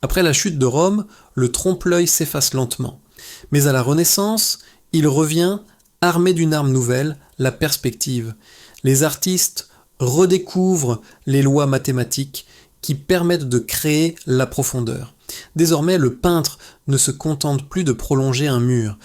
Après la chute de Rome, le trompe-l'œil s'efface lentement. Mais à la Renaissance, il revient armé d'une arme nouvelle, la perspective. Les artistes redécouvrent les lois mathématiques qui permettent de créer la profondeur. Désormais, le peintre ne se contente plus de prolonger un mur.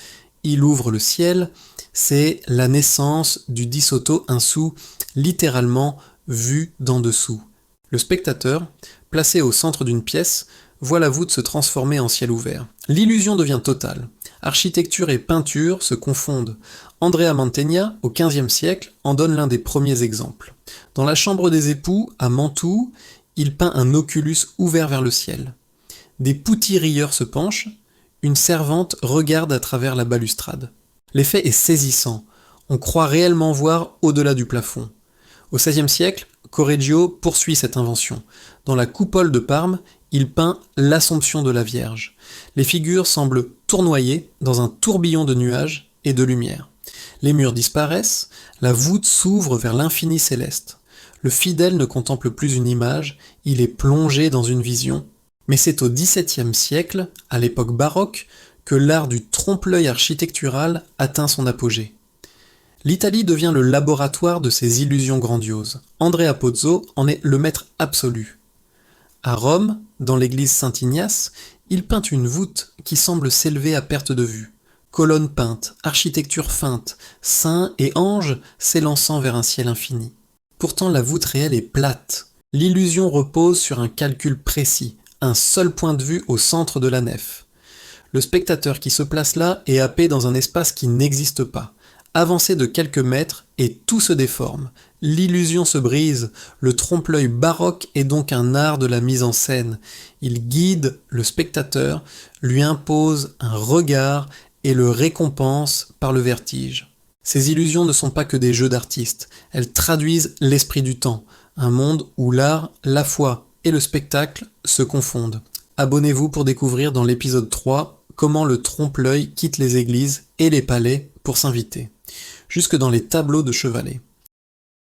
Il ouvre le ciel, c'est la naissance du Di sotto in su, littéralement vu d'en dessous. Le spectateur, placé au centre d'une pièce, voit la voûte se transformer en ciel ouvert. L'illusion devient totale. Architecture et peinture se confondent. Andrea Mantegna, au XVe siècle, en donne l'un des premiers exemples. Dans la chambre des époux, à Mantoue, il peint un oculus ouvert vers le ciel. Des poutis-rieurs se penchent, une servante regarde à travers la balustrade. L'effet est saisissant, on croit réellement voir au-delà du plafond. Au XVIe siècle, Correggio poursuit cette invention. Dans la coupole de Parme, il peint l'Assomption de la Vierge. Les figures semblent tournoyer dans un tourbillon de nuages et de lumière. Les murs disparaissent, la voûte s'ouvre vers l'infini céleste. Le fidèle ne contemple plus une image, il est plongé dans une vision. Mais c'est au XVIIe siècle, à l'époque baroque, que l'art du trompe-l'œil architectural atteint son apogée. L'Italie devient le laboratoire de ces illusions grandioses. Andrea Pozzo en est le maître absolu. À Rome, dans l'église Saint-Ignace, il peint une voûte qui semble s'élever à perte de vue. Colonnes peintes, architecture feinte, saints et anges s'élançant vers un ciel infini. Pourtant la voûte réelle est plate. L'illusion repose sur un calcul précis, un seul point de vue au centre de la nef. Le spectateur qui se place là est happé dans un espace qui n'existe pas. Avancé de quelques mètres et tout se déforme. L'illusion se brise, le trompe-l'œil baroque est donc un art de la mise en scène. Il guide le spectateur, lui impose un regard et le récompense par le vertige. Ces illusions ne sont pas que des jeux d'artistes, elles traduisent l'esprit du temps, un monde où l'art, la foi et le spectacle se confondent. Abonnez-vous pour découvrir dans l'épisode 3 comment le trompe-l'œil quitte les églises et les palais pour s'inviter, jusque dans les tableaux de chevalet.